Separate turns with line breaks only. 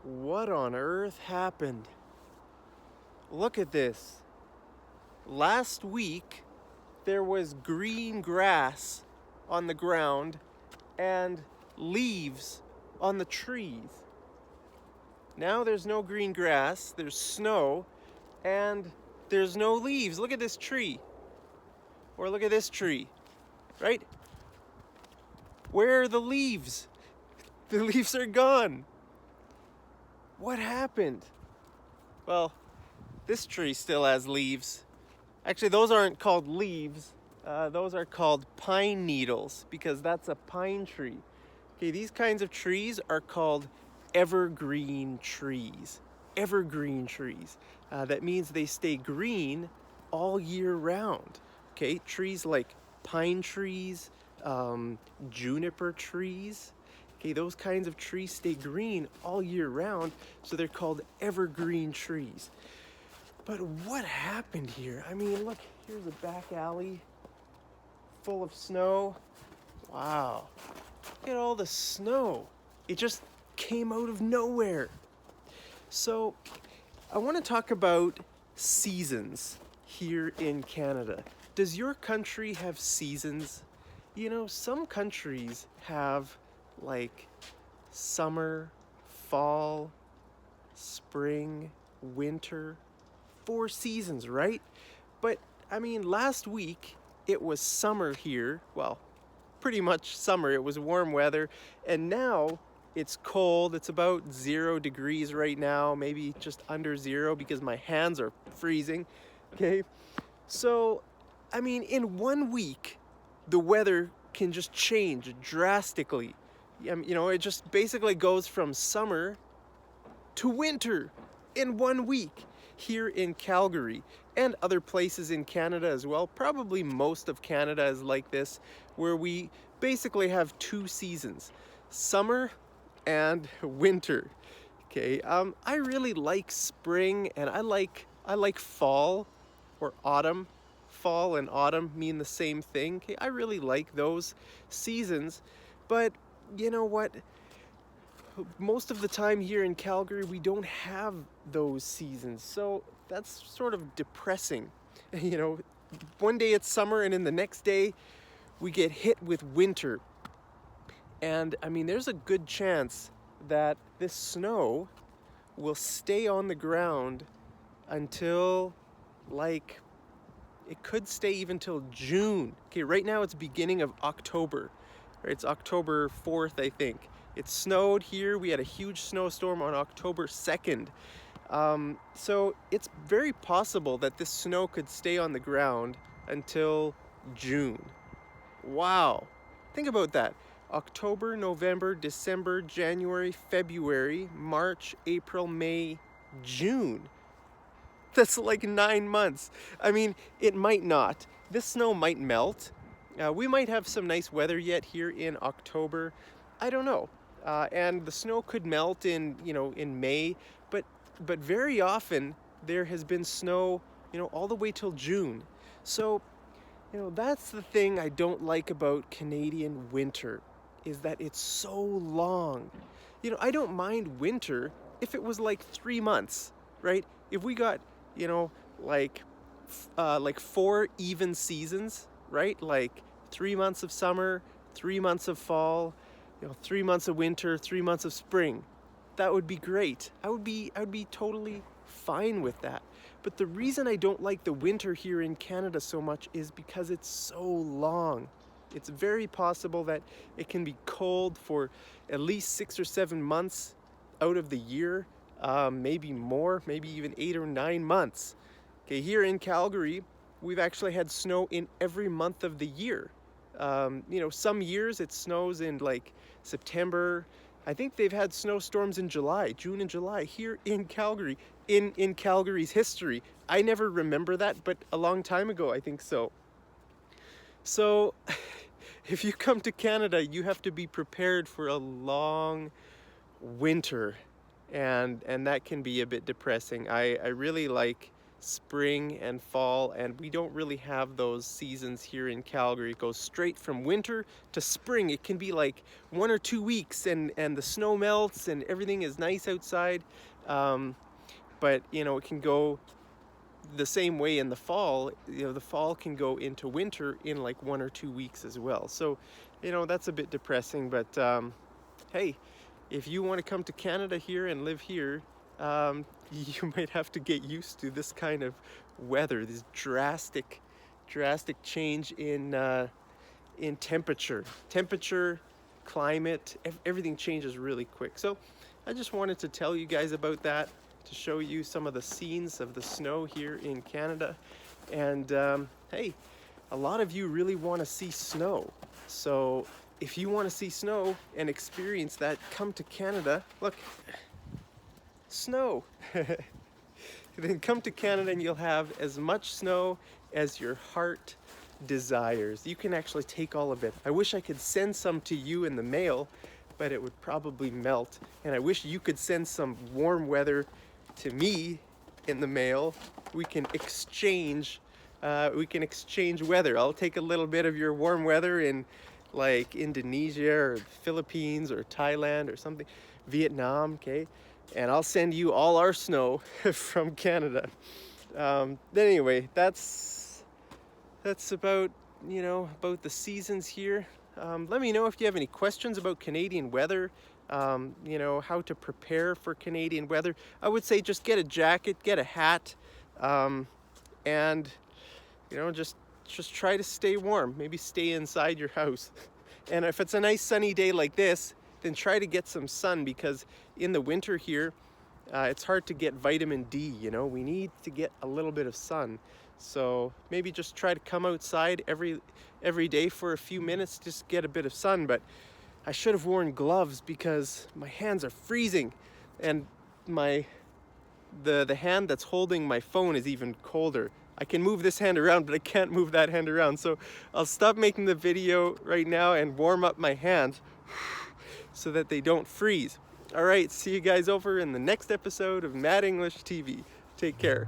What on earth happened? Look at this. Last week, there was green grass on the ground and leaves on the trees. Now there's no green grass, there's snow, and there's no leaves. Look at this tree. Or look at this tree, right? Where are the leaves? The leaves are gone. What happened? Well, this tree still has leaves. Actually, those aren't called leaves. Those are called pine needles because that's a pine tree. Okay, these kinds of trees are called evergreen trees. Evergreen trees. That means they stay green all year round. Okay, trees like pine trees, juniper trees. Okay, those kinds of trees stay green all year round, so they're called evergreen trees. But what happened here? I mean, look, here's a back alley full of snow. Wow. Look at all the snow. It just came out of nowhere. So, I want to talk about seasons here in Canada. Does your country have seasons? You know, some countries have like summer, fall, spring, winter, 4 seasons, right? But I mean, last week it was summer here. Well, pretty much summer. It was warm weather, and now it's cold. It's about 0 degrees right now, maybe just under 0 because my hands are freezing. Okay, so I mean, in 1 week, the weather can just change drastically. You know, it just basically goes from summer to winter in 1 week here in Calgary and other places in Canada as well. Probably most of Canada is like this, where we basically have 2 seasons, summer and winter. Okay, I really like spring and I like fall or autumn. Fall and autumn mean the same thing. Okay, I really like those seasons, but you know what? Most of the time here in Calgary, we don't have those seasons. So that's sort of depressing. You know, one day it's summer and then the next day we get hit with winter. And I mean, there's a good chance that this snow will stay on the ground until it could stay even till June. Okay, right now it's beginning of October. Right, it's October 4th, I think. It snowed here. We had a huge snowstorm on October 2nd. So it's very possible that this snow could stay on the ground until June. Wow. Think about that. October, November, December, January, February, March, April, May, June. That's like 9 months. I mean, it might not. This snow might melt. We might have some nice weather yet here in October. I don't know. And the snow could melt in May, but very often there has been snow, all the way till June. So, that's the thing I don't like about Canadian winter, is that it's so long. I don't mind winter if it was like 3 months, right? If we got, like 4 even seasons, right? Like 3 months of summer, 3 months of fall, 3 months of winter, 3 months of spring. That would be great. I would be totally fine with that. But the reason I don't like the winter here in Canada so much is because it's so long. It's very possible that it can be cold for at least 6 or 7 months out of the year, maybe more, maybe even 8 or 9 months. Okay, here in Calgary, we've actually had snow in every month of the year. Some years it snows in like September. I think they've had snowstorms in July, June and July here in Calgary, in Calgary's history. I never remember that, but a long time ago, I think so. So, if you come to Canada, you have to be prepared for a long winter, and that can be a bit depressing. I really like spring and fall, and we don't really have those seasons here in Calgary. It goes straight from winter to spring. It can be like 1 or 2 weeks, and the snow melts and everything is nice outside. But you know, it can go the same way in the fall. You know, the fall can go into winter in like 1 or 2 weeks as well. So, you know, that's a bit depressing, but hey, if you want to come to Canada here and live here, you might have to get used to this kind of weather, this drastic change in temperature, climate, everything changes really quick. So I just wanted to tell you guys about that, to show you some of the scenes of the snow here in Canada. And hey, a lot of you really want to see snow. So if you want to see snow and experience that, come to Canada. Look, snow. Then come to Canada and you'll have as much snow as your heart desires. You can actually take all of it. I wish I could send some to you in the mail, but it would probably melt. And I wish you could send some warm weather to me in the mail. We can exchange weather. I'll take a little bit of your warm weather in like Indonesia or Philippines or Thailand or something, Vietnam, okay? And I'll send you all our snow from Canada. Anyway, that's about, you know, about the seasons here. Let me know if you have any questions about Canadian weather, you know, how to prepare for Canadian weather. I would say just get a jacket, get a hat, and, you know, just try to stay warm. Maybe stay inside your house. And if it's a nice sunny day like this, then try to get some sun, because in the winter here, it's hard to get vitamin D, you know. We need to get a little bit of sun. So maybe just try to come outside every day for a few minutes, just get a bit of sun. But I should have worn gloves because my hands are freezing, and the hand that's holding my phone is even colder. I can move this hand around, but I can't move that hand around. So I'll stop making the video right now and warm up my hands so that they don't freeze. All right, see you guys over in the next episode of Mad English TV. Take care.